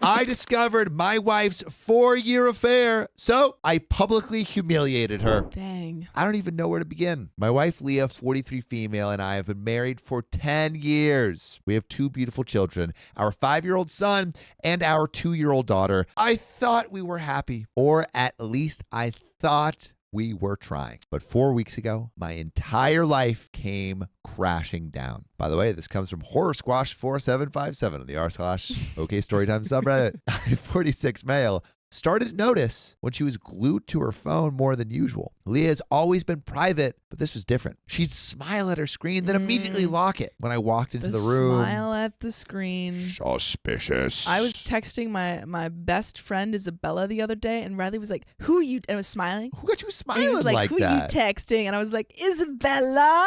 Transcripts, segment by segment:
I discovered my wife's 4-year affair, so I publicly humiliated her. Dang. I don't even know where to begin. My wife, Leah, 43 female, and I have been married for 10 years. We have 2 beautiful children, our 5-year-old son and our 2-year-old daughter. I thought we were happy, or at least I thought we were trying. But 4 weeks ago, my entire life came crashing down. By the way, this comes from Horror Squash 4757 on the r/OKstorytime subreddit. I'm 46 male. Started to notice when she was glued to her phone more than usual. Leah has always been private, but this was different. She'd smile at her screen, then immediately lock it. When I walked into the room. Smile at the screen. Suspicious. I was texting my best friend Isabella the other day, and Riley was like, "Who are you?" And I was smiling. Who got you And smiling he was like, "Who that? are you texting?" And I was like, "Isabella."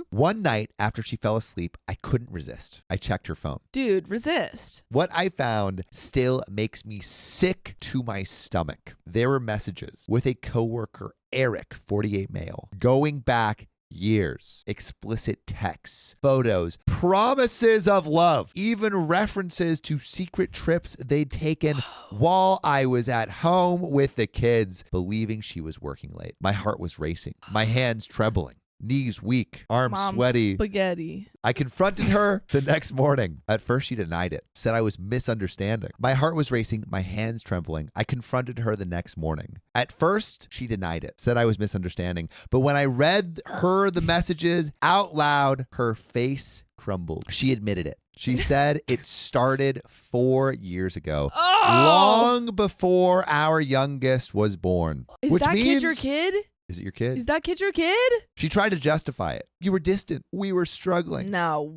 One night after she fell asleep, I couldn't resist. I checked her phone. Dude, resist. What I found still makes me sick to my stomach. There were messages with a coworker, Eric, 48 male, going back years, explicit texts, photos, promises of love, even references to secret trips they'd taken while I was at home with the kids, believing she was working late. My heart was racing, my hands trembling. Knees weak, arms Mom's sweaty. Spaghetti. I confronted her the next morning. At first, she denied it, said I was misunderstanding. My heart was racing, my hands trembling. I confronted her the next morning. At first, she denied it, said I was misunderstanding. But when I read her the messages out loud, her face crumbled. She admitted it. She said it started 4 years ago, long before our youngest was born. Is which that means, kid your kid? Is it your kid? Is that kid your kid? She tried to justify it. You were distant. We were struggling. No.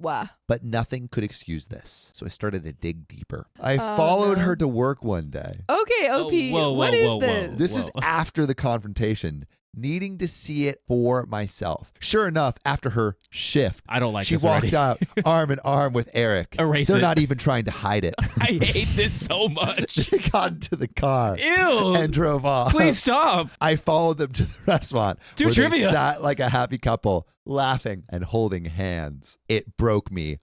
But nothing could excuse this. So I started to dig deeper. I followed her to work one day. Okay, OP. What is this? This is after the confrontation, needing to see it for myself. Sure enough, after her shift, I don't like she this walked already. out arm in arm with Eric. Erase They're it. not even trying to hide it. I hate this so much. She got into the car Ew. and drove off. Please stop. I followed them to the restaurant Do where trivia. they sat like a happy couple, laughing and holding hands. It broke me.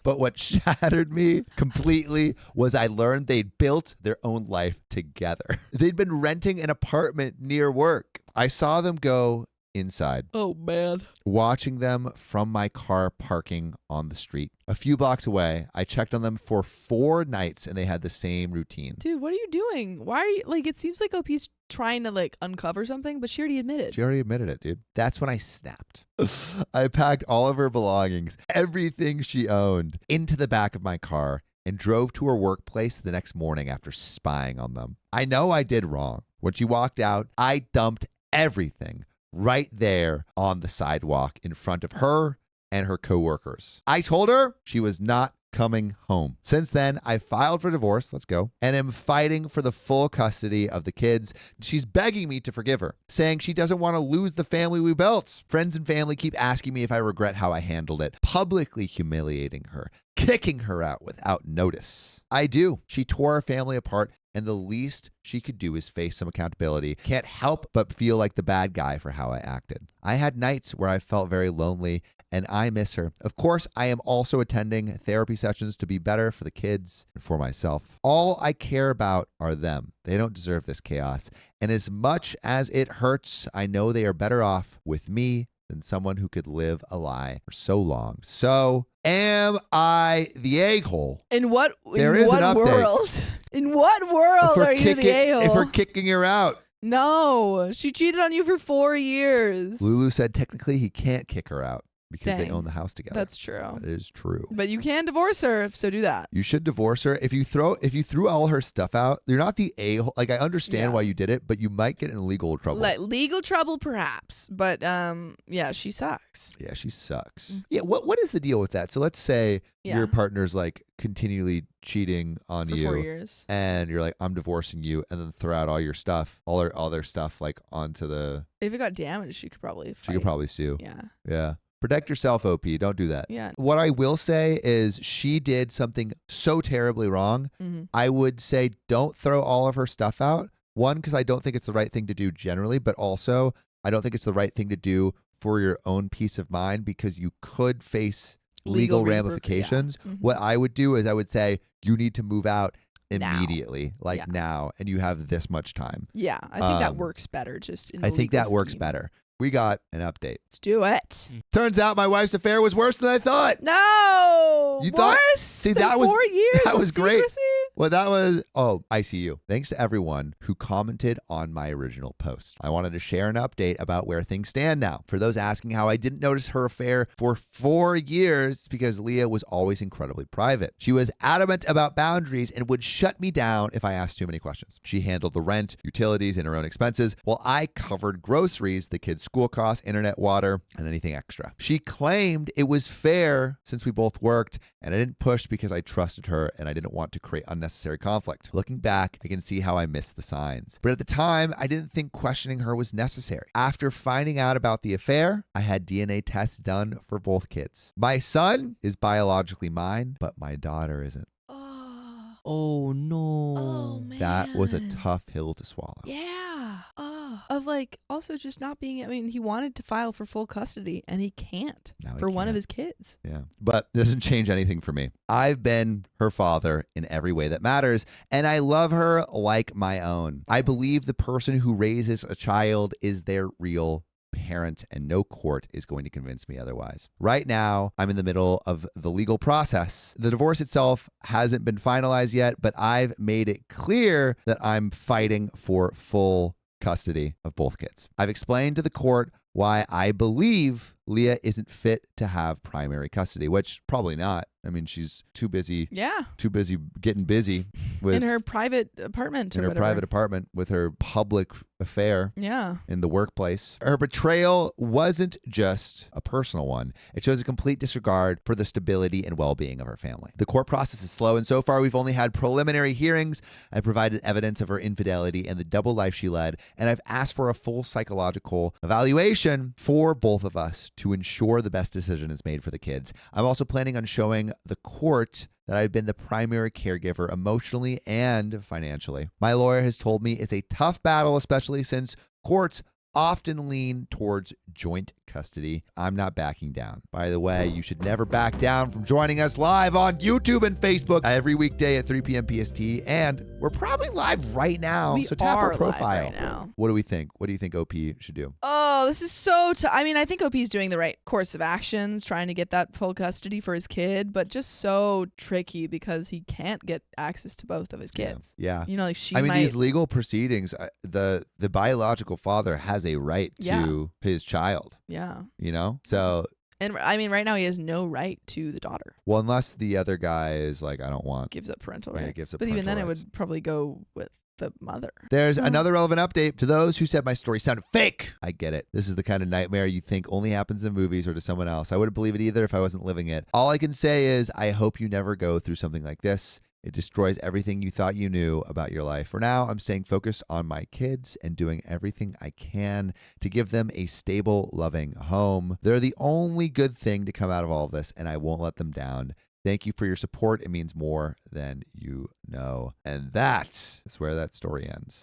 But what shattered me completely was I learned they'd built their own life together. They'd been renting an apartment near work. I saw them go inside, Oh, man. watching them from my car parking on the street. A few blocks away, I checked on them for 4 nights and they had the same routine. Dude, what are you doing? Why are you, like, it seems like OP's trying to, like, uncover something, but she already admitted. She already admitted it, dude. That's when I snapped. I packed all of her belongings, everything she owned, into the back of my car and drove to her workplace the next morning after spying on them. I know I did wrong. When she walked out, I dumped everything right there on the sidewalk in front of her and her coworkers. I told her she was not coming home. Since then, I filed for divorce, let's go, and am fighting for the full custody of the kids. She's begging me to forgive her, saying she doesn't want to lose the family we built. Friends and family keep asking me if I regret how I handled it, publicly humiliating her, kicking her out without notice. I do. She tore our family apart, and the least she could do is face some accountability. Can't help but feel like the bad guy for how I acted. I had nights where I felt very lonely, and I miss her. Of course, I am also attending therapy sessions to be better for the kids and for myself. All I care about are them. They don't deserve this chaos. And as much as it hurts, I know they are better off with me than someone who could live a lie for so long. So, am I the a-hole? In what There is an update. world? In what world are you the a-hole? If we're kicking her out. No, she cheated on you for 4 years. Lulu said technically he can't kick her out because they Dang. own the house together. That's true. That is true. But you can divorce her, so do that. You should divorce her. If you threw all her stuff out, you're not the a-hole. Like, I understand why you did it, but you might get in legal trouble. Like legal trouble, perhaps. But yeah, she sucks. Yeah, she sucks. Yeah, what is the deal with that? So let's say your partner's like continually cheating on For you 4 years. and you're like, I'm divorcing you, and then throw out all your stuff, all their stuff like onto the. If it got damaged, she could probably fight. She could probably sue. Yeah. Yeah. Protect yourself, OP. Don't do that. Yeah. What I will say is she did something so terribly wrong. Mm-hmm. I would say don't throw all of her stuff out. One, because I don't think it's the right thing to do generally, but also I don't think it's the right thing to do for your own peace of mind because you could face legal ramifications. Yeah. Mm-hmm. What I would do is I would say you need to move out immediately, like Yeah. now, and you have this much time. Yeah, I think that Um, works better just in the I think legal that works scheme. better. We got an update. Let's do it. Turns out my wife's affair was worse than I thought. No. You thought- worse see, than that was- 4 years that of was great. secrecy? Well, that was, ICU. Thanks to everyone who commented on my original post. I wanted to share an update about where things stand now. For those asking how I didn't notice her affair for 4 years, it's because Leah was always incredibly private. She was adamant about boundaries and would shut me down if I asked too many questions. She handled the rent, utilities, and her own expenses, while I covered groceries, the kids' school costs, internet, water, and anything extra. She claimed it was fair since we both worked, and I didn't push because I trusted her and I didn't want to create unnecessary conflict. Looking back, I can see how I missed the signs. But at the time, I didn't think questioning her was necessary. After finding out about the affair, I had DNA tests done for both kids. My son is biologically mine, but my daughter isn't. Oh no. Oh, man. That was a tough pill to swallow. Yeah. Of like also just not being, I mean, he wanted to file for full custody and he can't Now he for one of can't. his kids. Yeah. But it doesn't change anything for me. I've been her father in every way that matters, and I love her like my own. I believe the person who raises a child is their real parent, and no court is going to convince me otherwise. Right now, I'm in the middle of the legal process. The divorce itself hasn't been finalized yet, but I've made it clear that I'm fighting for full custody of both kids. I've explained to the court why I believe Leah isn't fit to have primary custody, which probably not. I mean, she's too busy Yeah. getting busy with In her private apartment or in her whatever. private apartment with her public affair Yeah. in the workplace. Her betrayal wasn't just a personal one. It shows a complete disregard for the stability and well-being of her family. The court process is slow, and so far we've only had preliminary hearings. I provided evidence of her infidelity and the double life she led, and I've asked for a full psychological evaluation for both of us to ensure the best decision is made for the kids. I'm also planning on showing the court that I've been the primary caregiver emotionally and financially. My lawyer has told me it's a tough battle, especially since courts often lean towards joint custody. I'm not backing down. By the way, you should never back down from joining us live on YouTube and Facebook every weekday at 3 p.m. PST. And we're probably live right now. We So tap are our live profile. right now. What do we think? What do you think OP should do? Oh, this is so I mean, I think OP's doing the right course of actions, trying to get that full custody for his kid, but just so tricky because he can't get access to both of his kids. Yeah. You know, like she I mean, might. these legal proceedings, the biological father has a right Yeah. to his child, Yeah. you know? So, And I mean, right now he has no right to the daughter. well, unless the other guy is like, I don't want. Gives up parental Yeah, rights. gives up but even then, parental it rights. would probably go with the mother. There's Oh. another relevant update to those who said my story sounded fake. I get it. This is the kind of nightmare you think only happens in movies or to someone else. I wouldn't believe it either if I wasn't living it. All I can say is I hope you never go through something like this. It destroys everything you thought you knew about your life. For now, I'm staying focused on my kids and doing everything I can to give them a stable, loving home. They're the only good thing to come out of all of this, and I won't let them down. Thank you for your support. It means more than you know. And that is where that story ends.